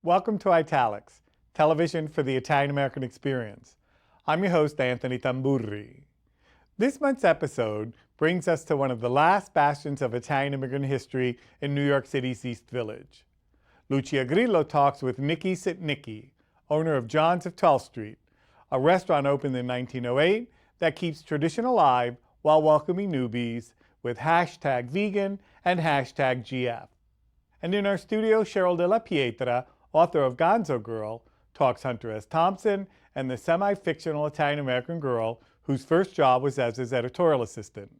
Welcome to Italics, television for the Italian American experience. I'm your host, Anthony Tamburri. This month's episode brings us to one of the last bastions of Italian immigrant history in New York City's East Village. Lucia Grillo talks with Nicky Sitnicki, owner of John's of 12th Street, a restaurant opened in 1908 that keeps tradition alive while welcoming newbies with hashtag vegan and hashtag GF. And in our studio, Cheryl De La Pietra, author of Gonzo Girl, talks Hunter S. Thompson and the semi-fictional Italian-American girl whose first job was as his editorial assistant.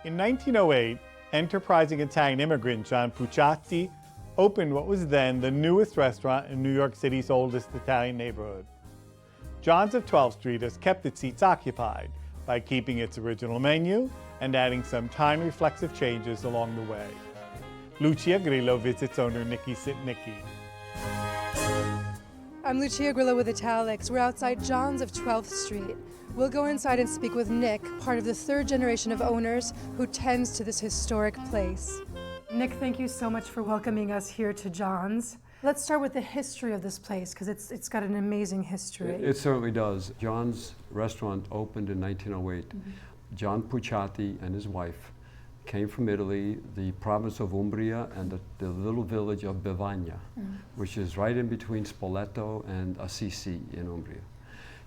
In 1908, enterprising Italian immigrant John Pucciati opened what was then the newest restaurant in New York City's oldest Italian neighborhood. John's of 12th Street has kept its seats occupied by keeping its original menu and adding some time-reflexive changes along the way. Lucia Grillo visits owner Nicky Sitnicki. I'm Lucia Grillo with Italics. We're outside John's of 12th Street. We'll go inside and speak with Nick, part of the third generation of owners who tends to this historic place. Nick, thank you so much for welcoming us here to John's. Let's start with the history of this place, because it's got an amazing history. It certainly does. John's restaurant opened in 1908. John Pucciati and his wife came from Italy, the province of Umbria, and the little village of Bevagna, which is right in between Spoleto and Assisi in Umbria.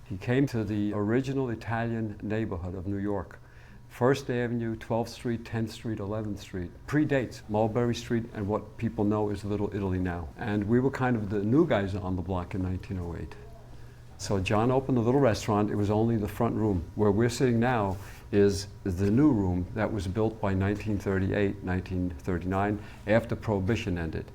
He came to the original Italian neighborhood of New York. First Avenue, 12th Street, 10th Street, 11th Street. Predates Mulberry Street and what people know is Little Italy now. And we were kind of the new guys on the block in 1908. So John opened a little restaurant. It was only the front room. Where we're sitting now is the new room that was built by 1938, 1939, after Prohibition ended.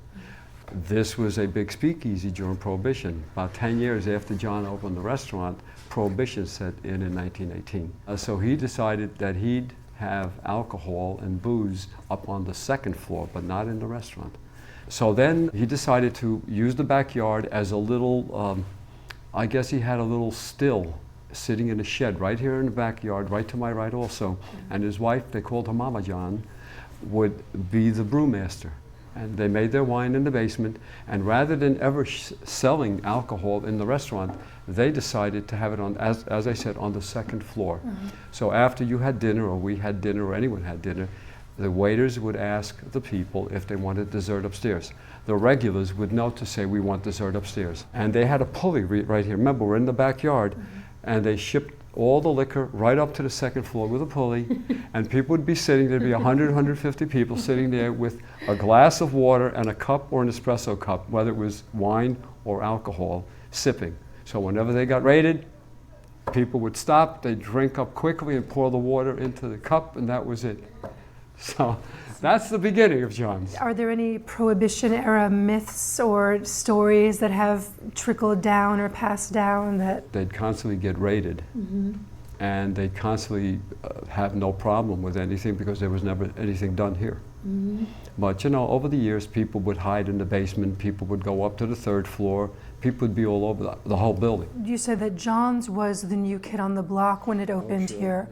This was a big speakeasy during Prohibition. About 10 years after John opened the restaurant, Prohibition set in 1918. So he decided that he'd have alcohol and booze up on the second floor, but not in the restaurant. So then he decided to use the backyard as a little, I guess he had a little still sitting in a shed right here in the backyard, right to my right also. And his wife, they called her Mama John, would be the brewmaster. And they made their wine in the basement, and rather than ever selling alcohol in the restaurant, they decided to have it on, as I said, on the second floor. So after you had dinner, or we had dinner, or anyone had dinner, the waiters would ask the people if they wanted dessert upstairs. The regulars would note to say, we want dessert upstairs. And they had a pulley right here. Remember, we're in the backyard, and they shipped all the liquor right up to the second floor with a pulley, and people would be sitting, there'd be 100, 150 people sitting there with a glass of water and a cup or an espresso cup, whether it was wine or alcohol, sipping. So whenever they got raided, people would stop, they'd drink up quickly and pour the water into the cup, and that was it. So that's the beginning of John's. Are there any Prohibition-era myths or stories that have trickled down or passed down that... They'd constantly get raided, and they'd constantly have no problem with anything because there was never anything done here. But you know, over the years, people would hide in the basement, people would go up to the third floor, people would be all over the whole building. You said that John's was the new kid on the block when it opened here.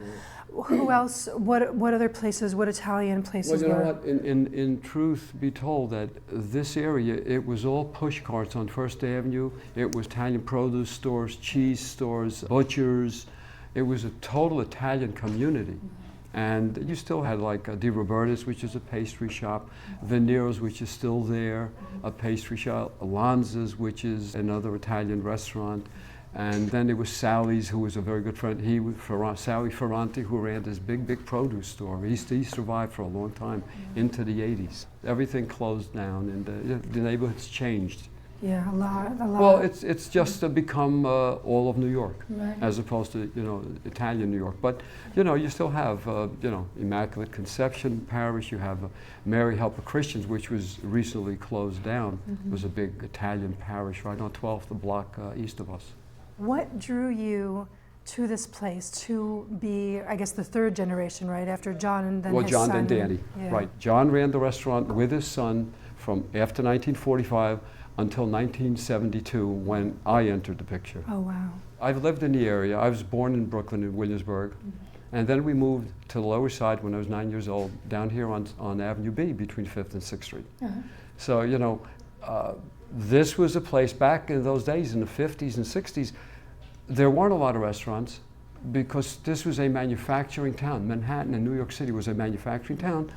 Who else, what other places, what Italian places were? Well, you know what, in truth be told, that this area, it was all push carts on First Avenue. It was Italian produce stores, cheese stores, butchers. It was a total Italian community. And you still had like Di Roberta's, which is a pastry shop, Venero's, which is still there, a pastry shop, Alonza's, which is another Italian restaurant. And then there was Sally's, who was a very good friend. He was Sally Ferranti, who ran this big produce store. He survived for a long time, into the 80s. Everything closed down, and the neighborhood's changed. Yeah, a lot. Well, it's just become all of New York, right, as opposed to, you know, Italian New York. But, you know, you still have, you know, Immaculate Conception Parish. You have Mary Helper Christians, which was recently closed down. It was a big Italian parish right on 12th, the block east of us. What drew you to this place to be, I guess, the third generation, right, after John and then his son? Well, John and Danny, right. John ran the restaurant with his son from after 1945 until 1972, when I entered the picture. Oh, wow. I've lived in the area. I was born in Brooklyn, in Williamsburg, And then we moved to the Lower Side when I was 9 years old, down here on Avenue B between 5th and 6th Street. So, you know, this was a place back in those days in the 50s and 60s. There weren't a lot of restaurants because this was a manufacturing town. Manhattan and New York City was a manufacturing town.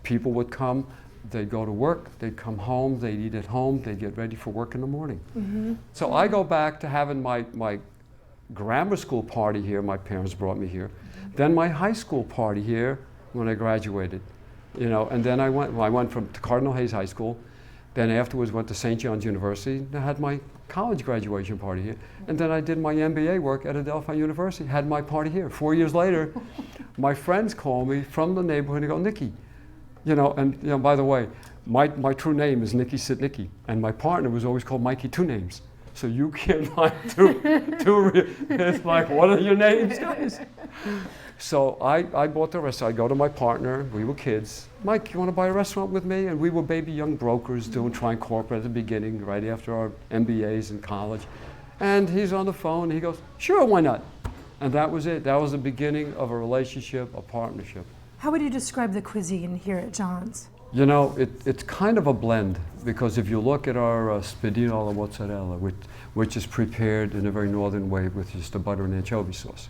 People would come, they'd go to work, they'd come home, they'd eat at home, they'd get ready for work in the morning. So I go back to having my grammar school party here. My parents brought me here. Then my high school party here when I graduated, you know, and then I went from to Cardinal Hayes High School. Then afterwards went to St. John's University. And I had my college graduation party here. And then I did my MBA work at Adelphi University, had my party here. 4 years later, my friends call me from the neighborhood and go, Nicky, you know, and you know, by the way, my true name is Nicky Sitnicki, and my partner was always called Mikey Two Names. So you can't find it's like, what are your names, guys? So I bought the restaurant. I go to my partner, we were kids. Mike, you want to buy a restaurant with me? And we were baby young brokers trying corporate at the beginning, right after our MBAs in college. And he's on the phone, and he goes, sure, why not? And that was it. That was the beginning of a relationship, a partnership. How would you describe the cuisine here at John's? You know, it's kind of a blend, because if you look at our spiedino alla mozzarella, which is prepared in a very northern way with just a butter and anchovy sauce,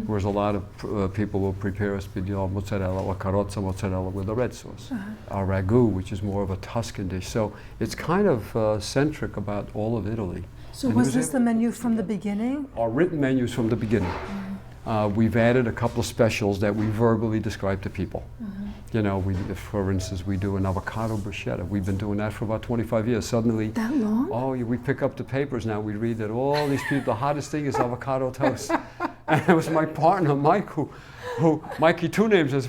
whereas a lot of people will prepare a spiedino alla mozzarella or carrozza mozzarella with a red sauce. Our ragu, which is more of a Tuscan dish. So it's kind of centric about all of Italy. So was this the menu from the beginning? Our written menus from the beginning. We've added a couple of specials that we verbally describe to people. You know, for instance, we do an avocado bruschetta. We've been doing that for about 25 years. Suddenly, That long? oh, we pick up the papers now. We read that all these people, the hottest thing is avocado toast. And it was my partner, Mike, who Mikey Two Names, as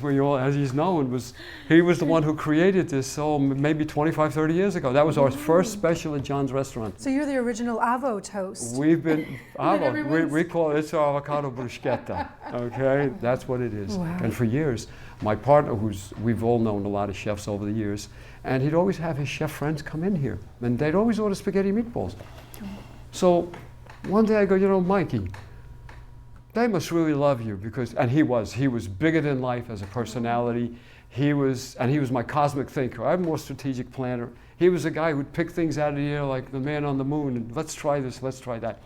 he's known, he was the one who created this. So maybe 25, 30 years ago. That was our first special at John's Restaurant. So you're the original Avo toast. We've been, we call it, it's our avocado bruschetta, okay? That's what it is. Wow. And for years, my partner, we've all known a lot of chefs over the years, and he'd always have his chef friends come in here, and they'd always order spaghetti meatballs. So one day I go, you know, Mikey, they must really love you, because, and he was bigger than life as a personality. He was my cosmic thinker. I'm a more strategic planner. He was a guy who'd pick things out of the air like the man on the moon, and let's try this, let's try that.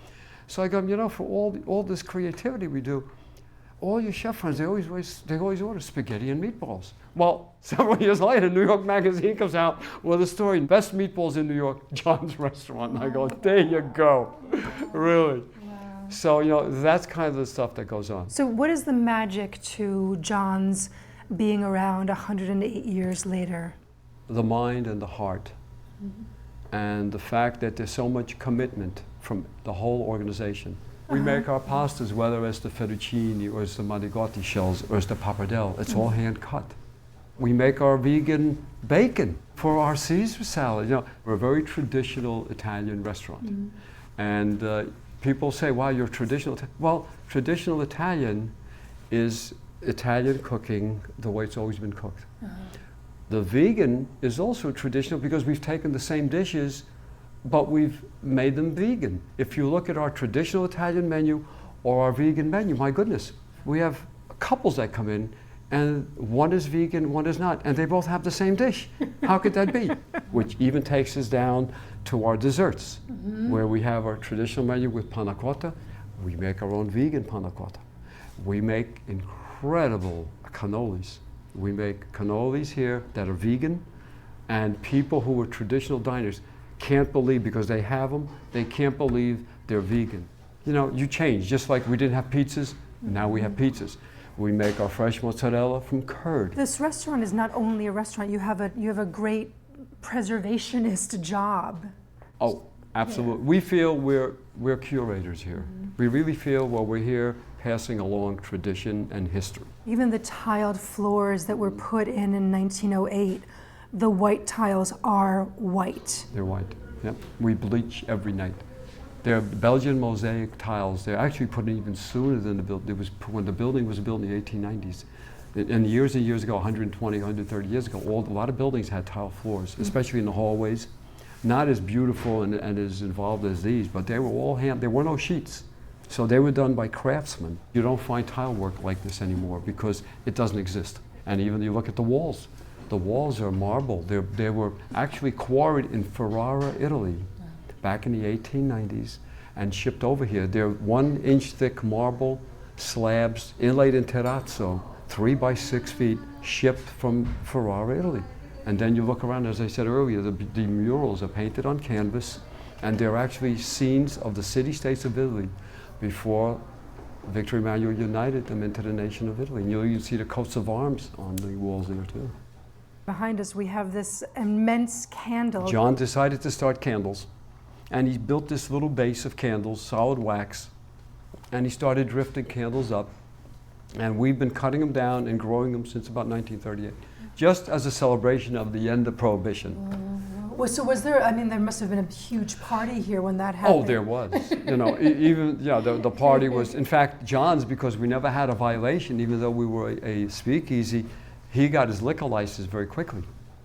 So I go, you know, for all this creativity we do, all your chef friends, they always order spaghetti and meatballs. Well, several years later, New York Magazine comes out with a story, best meatballs in New York, John's Restaurant. And I go, there you go, really. Wow. So, you know, that's kind of the stuff that goes on. So what is the magic to John's being around 108 years later? The mind and the heart. And the fact that there's so much commitment from the whole organization. We make our pastas, whether it's the fettuccine or it's the manigotti shells or it's the pappardelle, it's all hand cut. We make our vegan bacon for our Caesar salad. You know, we're a very traditional Italian restaurant. And people say, wow, you're traditional. Well, traditional Italian is Italian cooking the way it's always been cooked. The vegan is also traditional because we've taken the same dishes, but we've made them vegan. If you look at our traditional Italian menu or our vegan menu, my goodness, we have couples that come in and one is vegan, one is not, and they both have the same dish. How could that be? Which even takes us down to our desserts, where we have our traditional menu with panna cotta. We make our own vegan panna cotta. We make incredible cannolis. We make cannolis here that are vegan, and people who are traditional diners can't believe, because they have them, they can't believe they're vegan. You know, you change, just like we didn't have pizzas, now we have pizzas. We make our fresh mozzarella from curd. This restaurant is not only a restaurant, you have a great preservationist job. Oh, absolutely. We feel we're curators here. We really feel, well, we're here passing along tradition and history. Even the tiled floors that were put in 1908, the white tiles are white. They're white, yep. We bleach every night. They're Belgian mosaic tiles. They're actually put in even sooner than the building. When the building was built in the 1890s. And years ago, 120, 130 years ago, a lot of buildings had tile floors, especially in the hallways. Not as beautiful and as involved as these, but they were all hand. There were no sheets. So they were done by craftsmen. You don't find tile work like this anymore because it doesn't exist. And even you look at the walls. The walls are marble. They were actually quarried in Ferrara, Italy, back in the 1890s and shipped over here. They're 1 inch thick marble slabs inlaid in terrazzo, 3 by 6 feet, shipped from Ferrara, Italy. And then you look around, as I said earlier, the murals are painted on canvas, and they're actually scenes of the city-states of Italy before Victor Emmanuel united them into the nation of Italy. And you'll even see the coats of arms on the walls there too. Behind us, we have this immense candle. John decided to start candles, and he built this little base of candles, solid wax, and he started drifting candles up. And we've been cutting them down and growing them since about 1938, just as a celebration of the end of Prohibition. So was there, I mean, there must have been a huge party here when that happened. Oh, there was. You know, even, yeah, the party was, in fact, John's, because we never had a violation, even though we were a speakeasy, he got his liquor license very quickly.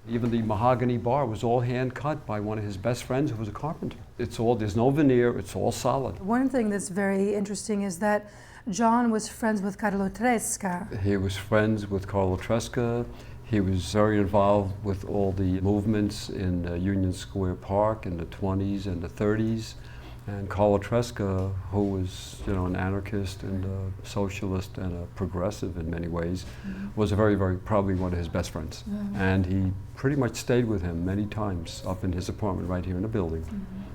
Even the mahogany bar was all hand cut by one of his best friends who was a carpenter. It's all, there's no veneer, it's all solid. One thing that's very interesting is that John was friends with Carlo Tresca. He was friends with Carlo Tresca. He was very involved with all the movements in Union Square Park in the 20s and the 30s. And Carlo Tresca, who was, you know, an anarchist and a socialist and a progressive in many ways, was a very, probably one of his best friends. And he pretty much stayed with him many times up in his apartment right here in the building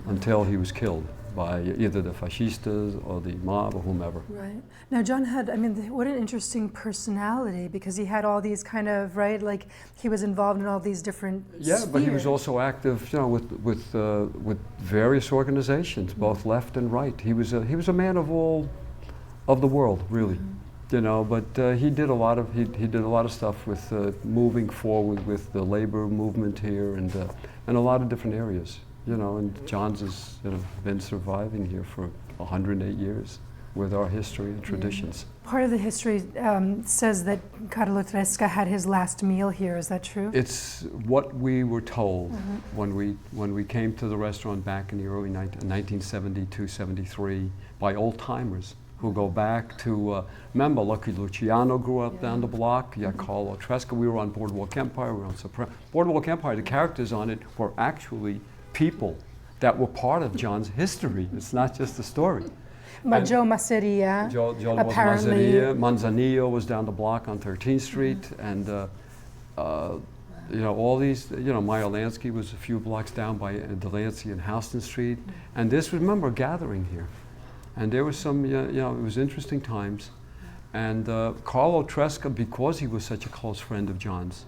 until he was killed by either the fascistas or the mob or whomever. Right. Now John had, I mean, what an interesting personality, because he had all these kind of, right, like he was involved in all these different spheres. But he was also active, you know, with various organizations, both left and right. He was a man of all of the world, really. You know, but he did a lot of stuff with moving forward with the labor movement here and a lot of different areas. You know, and John's has, you know, been surviving here for 108 years with our history and traditions. Part of the history says that Carlo Tresca had his last meal here. Is that true? It's what we were told when we came to the restaurant back in the early 1972, 73 by old timers who go back to, remember, Lucky Luciano grew up down the block, Carlo Tresca, we were on Boardwalk Empire, we were on Boardwalk Empire, the characters on it were actually people that were part of John's history. It's not just a story. But Joe Masseria, Joe apparently. Masseria, Manzanillo was down the block on 13th Street, and you know, all these, you know, Meyer Lansky was a few blocks down by Delancey and Houston Street, and this, remember, a gathering here. And there was some, you know, it was interesting times. And Carlo Tresca, because he was such a close friend of John's,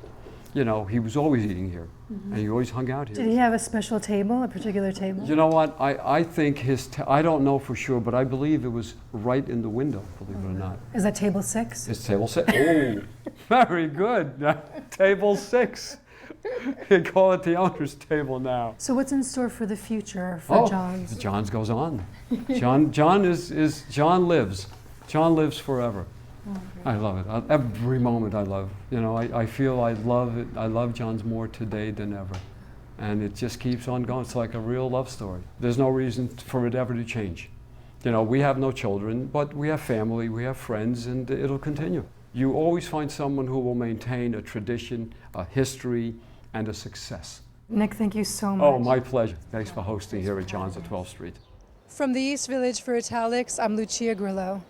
you know, he was always eating here, and he always hung out here. Did he have a special table, a particular table? You know what, I think his, I don't know for sure, but I believe it was right in the window, believe it or not. Is that table 6? It's table 6. Oh, very good. Table 6. They call it the owner's table now. So what's in store for the future for John's? John's goes on. John lives. John lives forever. I love it. Every moment I love. You know, I feel I love it. I love John's more today than ever. And it just keeps on going. It's like a real love story. There's no reason for it ever to change. You know, we have no children, but we have family, we have friends, and it'll continue. You always find someone who will maintain a tradition, a history, and a success. Nick, thank you so much. Oh, my pleasure. Thanks for hosting here at John's at 12th Street. From the East Village for Italics, I'm Lucia Grillo.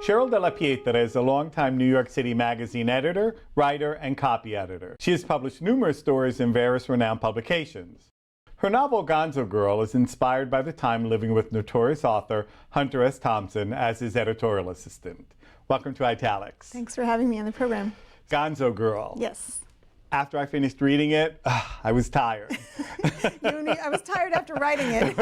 Cheryl Della Pietra is a longtime New York City Magazine editor, writer, and copy editor. She has published numerous stories in various renowned publications. Her novel Gonzo Girl is inspired by the time living with notorious author Hunter S. Thompson as his editorial assistant. Welcome to Italics. Thanks for having me on the program. Gonzo Girl. Yes. after I finished reading it, I was tired. I was tired after writing it.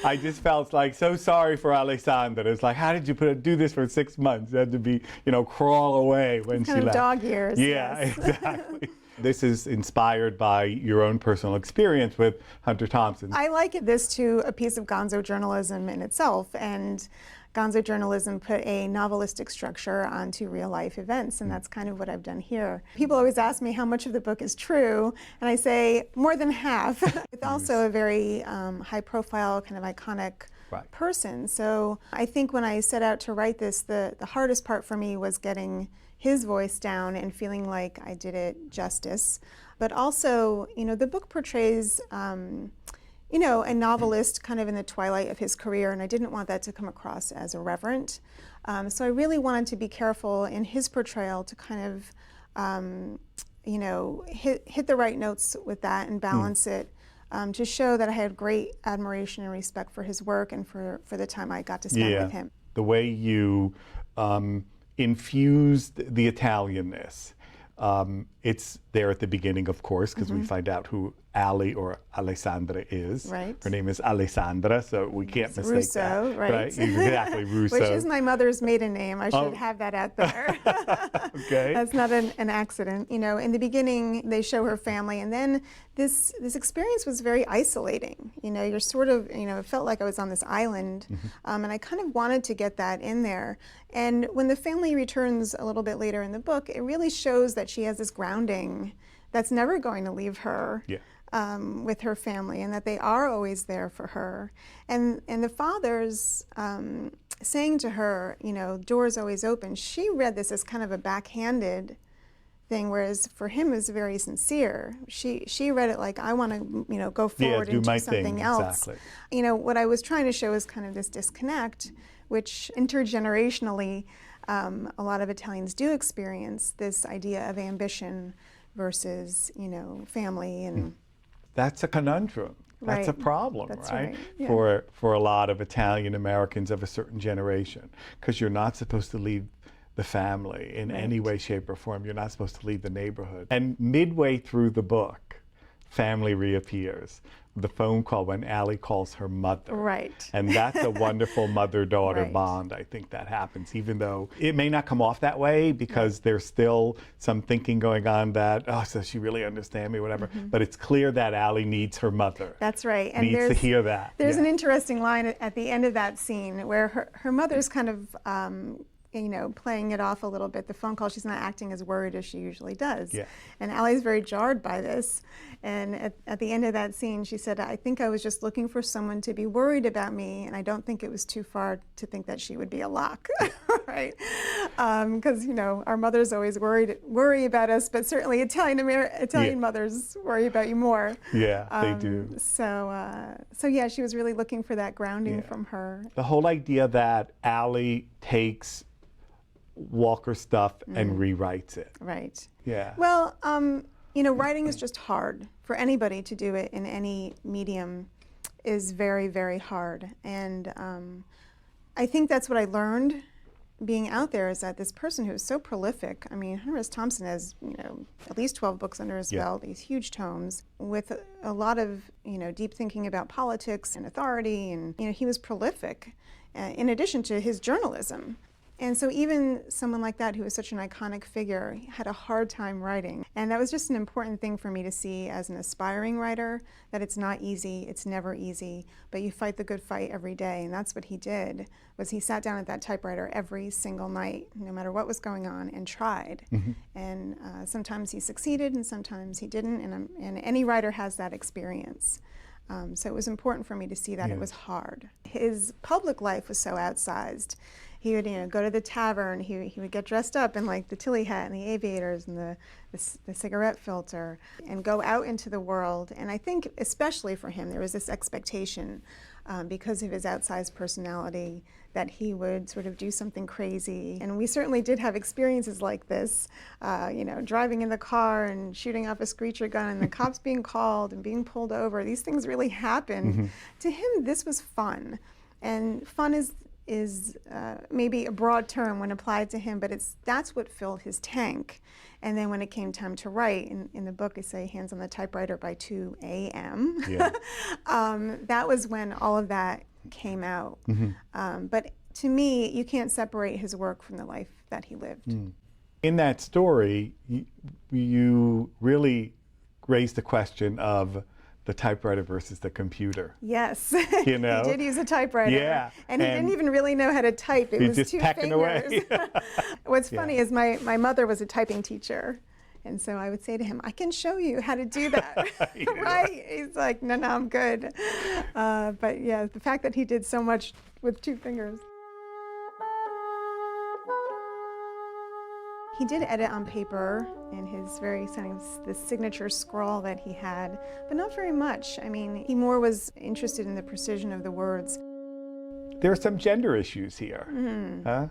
I just felt like so sorry for Alessandra. It's like, how did you do this for 6 months? You had to be, crawl away when she Kind of left. dog years. Yeah, yes. exactly. This is inspired by your own personal experience with Hunter Thompson. I liken this to a piece of gonzo journalism in itself, and gonzo journalism put a novelistic structure onto real life events, and that's kind of what I've done here. People always ask me how much of the book is true, and I say more than half. It's also a very high profile, kind of iconic person. So I think when I set out to write this, the hardest part for me was getting his voice down and feeling like I did it justice. But also, the book portrays a novelist kind of in the twilight of his career, and I didn't want that to come across as irreverent. So I really wanted to be careful in his portrayal to kind of, hit the right notes with that and balance it, to show that I had great admiration and respect for his work and for the time I got to spend with him. The way you infused the Italianness. It's there at the beginning, of course, because we find out who Ali or Alessandra is. Right. Her name is Alessandra, so we can't mistake Russo, that. right. Exactly, Russo. Which is my mother's maiden name. I should have that out there. Okay. That's not an accident. In the beginning, they show her family, and then this experience was very isolating. You're sort of, it felt like I was on this island, and I kind of wanted to get that in there. And when the family returns a little bit later in the book, it really shows that she has this grounding that's never going to leave her. Yeah. With her family, and that they are always there for her. And the father's saying to her, doors always open. She read this as kind of a backhanded thing, whereas for him it was very sincere. She read it like, I want to, go forward and do something else. Exactly. What I was trying to show is kind of this disconnect, which intergenerationally a lot of Italians do experience, this idea of ambition versus, family and. That's a conundrum. That's a problem, That's right? Yeah. For a lot of Italian Americans of a certain generation, because you're not supposed to leave the family in any way, shape, or form. You're not supposed to leave the neighborhood. And midway through the book, family reappears. The phone call when Ali calls her mother. Right. And that's a wonderful mother-daughter bond. I think that happens, even though it may not come off that way because there's still some thinking going on that, so she really understand me, whatever. But it's clear that Ali needs her mother. That's right. And needs to hear that. There's an interesting line at the end of that scene where her mother's kind of playing it off a little bit. The phone call, she's not acting as worried as she usually does. Yeah. And Ali's very jarred by this. And at the end of that scene, she said, I think I was just looking for someone to be worried about me, and I don't think it was too far to think that she would be a lock, right? Because, our mothers always worry about us, but certainly Italian mothers worry about you more. Yeah, they do. So yeah, she was really looking for that grounding from her. The whole idea that Ali takes Walker's stuff and rewrites it. Right. Yeah. Well, writing is just hard. For anybody to do it in any medium is very, very hard. And I think that's what I learned being out there, is that this person who is so prolific, Hunter S. Thompson has, at least 12 books under his belt, these huge tomes with a lot of, deep thinking about politics and authority. And, he was prolific in addition to his journalism. And so even someone like that, who was such an iconic figure, had a hard time writing. And that was just an important thing for me to see as an aspiring writer, that it's not easy, it's never easy, but you fight the good fight every day. And that's what he did, was he sat down at that typewriter every single night, no matter what was going on, and tried. And sometimes he succeeded and sometimes he didn't, and any writer has that experience. So it was important for me to see that it was hard. His public life was so outsized. He would, go to the tavern. He would get dressed up in like the Tilly hat and the aviators and the cigarette filter, and go out into the world. And I think, especially for him, there was this expectation, because of his outsized personality, that he would sort of do something crazy. And we certainly did have experiences like this, driving in the car and shooting off a screecher gun and the cops being called and being pulled over. These things really happened. To him, this was fun. And fun is is maybe a broad term when applied to him, but that's what filled his tank. And then when it came time to write, in the book I say hands on the typewriter by 2 a.m. Yeah. That was when all of that came out. But to me, you can't separate his work from the life that he lived. In that story, you really raised the question of the typewriter versus the computer. Yes, You know? he did use a typewriter. Yeah, and he and didn't even really know how to type. It he's was just 2 pecking fingers. away. What's Yeah. funny is my mother was a typing teacher. And so I would say to him, I can show you how to do that, Yeah. right? He's like, no, I'm good. But yeah, the fact that he did so much with 2 fingers. He did edit on paper in his very kind of the signature scrawl that he had, but not very much. I mean, he more was interested in the precision of the words. There are some gender issues here. Huh?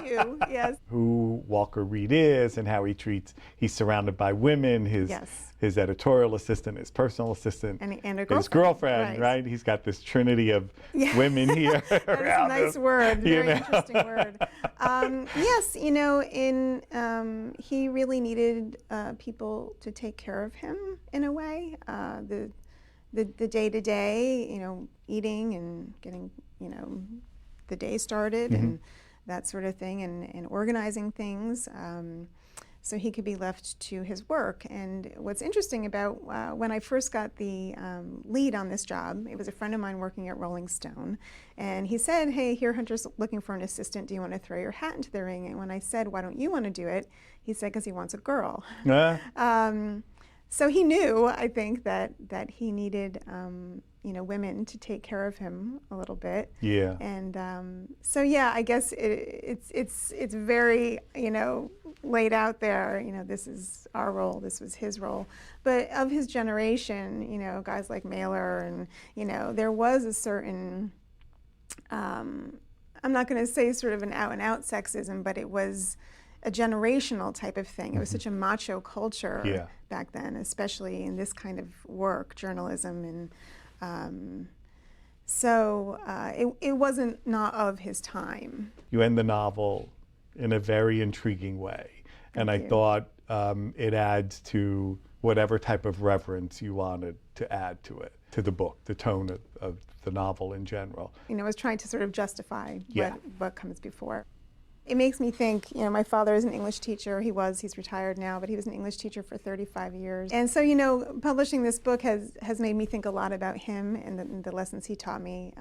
Few, yes. Who Walker Reed is and how he's surrounded by women, Yes. his editorial assistant, his personal assistant, And a his girlfriend. girlfriend, right? He's got this trinity of Yeah. women here. That is a around nice him, word, you very know? interesting word. Yes, you know, he really needed people to take care of him in a way. The day-to-day, you know, eating and getting, you know, the day started and that sort of thing, and organizing things. So he could be left to his work. And what's interesting about when I first got the lead on this job, it was a friend of mine working at Rolling Stone, and he said, hey, here Hunter's looking for an assistant, do you want to throw your hat into the ring? And when I said, why don't you want to do it? He said, because he wants a girl. So he knew, I think, that he needed, you know, women to take care of him a little bit. Yeah. And so yeah, I guess it's very, you know, laid out there. You know, this is our role, this was his role. But of his generation, you know, guys like Mailer, and you know, there was a certain, I'm not going to say sort of an out-and-out sexism, but it was a generational type of thing. It was such a macho culture back then, especially in this kind of work, journalism, and so it wasn't not of his time. You end the novel in a very intriguing way, and I thought it adds to whatever type of reverence you wanted to add to it, to the book, the tone of the novel in general. You know, I was trying to sort of justify Yeah. what comes before. It makes me think, you know, my father is an English teacher. He's retired now, but he was an English teacher for 35 years. And so, you know, publishing this book has made me think a lot about him and the lessons he taught me.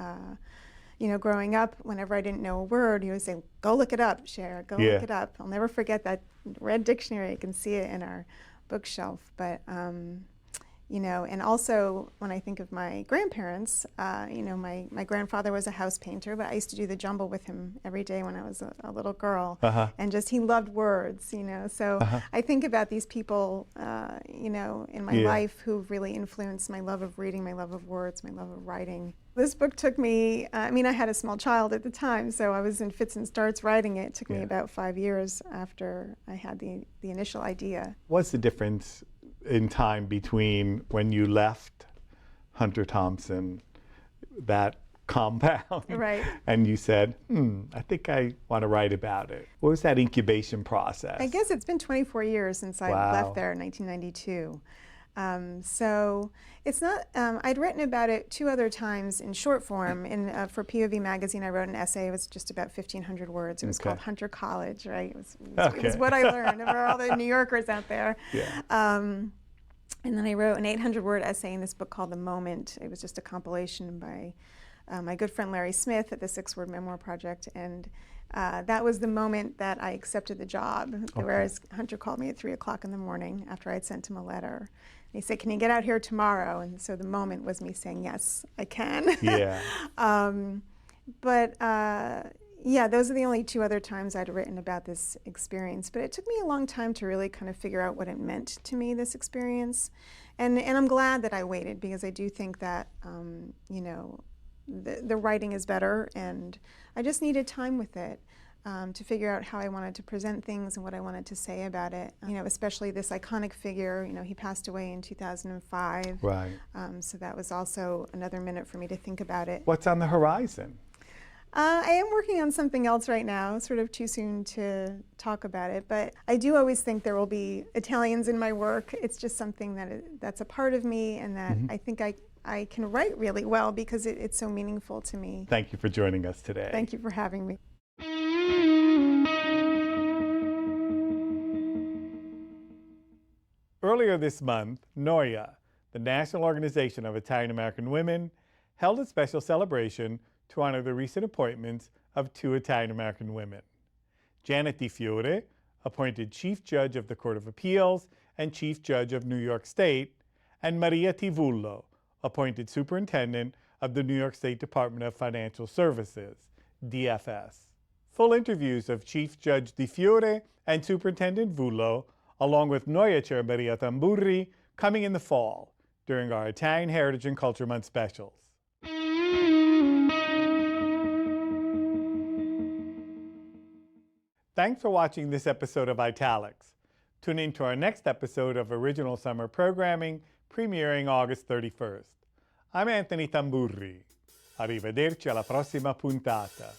You know, growing up, whenever I didn't know a word, he would say, go look it up, Cher, go look it up. I'll never forget that red dictionary. I can see it in our bookshelf. But, you know, and also when I think of my grandparents, you know, my grandfather was a house painter, but I used to do the jumble with him every day when I was a little girl. And just, he loved words, you know. So I think about these people, you know, in my life who've really influenced my love of reading, my love of words, my love of writing. This book took me, I mean, I had a small child at the time, so I was in fits and starts writing it. It took me about 5 years after I had the initial idea. What's the difference in time between when you left Hunter Thompson, that compound, Right. and you said, I think I want to write about it? What was that incubation process? I guess it's been 24 years since I left there in 1992. So it's not, I'd written about it 2 other times in short form. For POV magazine, I wrote an essay. It was just about 1,500 words. It was called Hunter College, right? It was what I learned for all the New Yorkers out there. And then I wrote an 800-word essay in this book called The Moment. It was just a compilation by my good friend Larry Smith at the 6-Word Memoir Project. And that was the moment that I accepted the job. Whereas Hunter called me at 3 o'clock in the morning after I'd sent him a letter. And he said, can you get out here tomorrow? And so the moment was me saying, yes, I can. Yeah, those are the only 2 other times I'd written about this experience. But it took me a long time to really kind of figure out what it meant to me, this experience. And I'm glad that I waited, because I do think that, you know, the writing is better, and I just needed time with it to figure out how I wanted to present things and what I wanted to say about it. You know, especially this iconic figure. You know, he passed away in 2005. Right. So that was also another minute for me to think about it. What's on the horizon? I am working on something else right now, sort of too soon to talk about it, but I do always think there will be Italians in my work. It's just something that's a part of me, and that I think I can write really well because it's so meaningful to me. Thank you for joining us today. Thank you for having me. Earlier this month, NOIA, the National Organization of Italian American Women, held a special celebration to honor the recent appointments of two Italian American women. Janet Di Fiore, appointed Chief Judge of the Court of Appeals and Chief Judge of New York State, and Maria Tivullo, appointed Superintendent of the New York State Department of Financial Services, DFS. Full interviews of Chief Judge Di Fiore and Superintendent Vullo, along with NOIA Chair Maria Tamburri, coming in the fall during our Italian Heritage and Culture Month specials. Thanks for watching this episode of Italics. Tune in to our next episode of Original Summer Programming, premiering August 31st. I'm Anthony Tamburri. Arrivederci alla prossima puntata.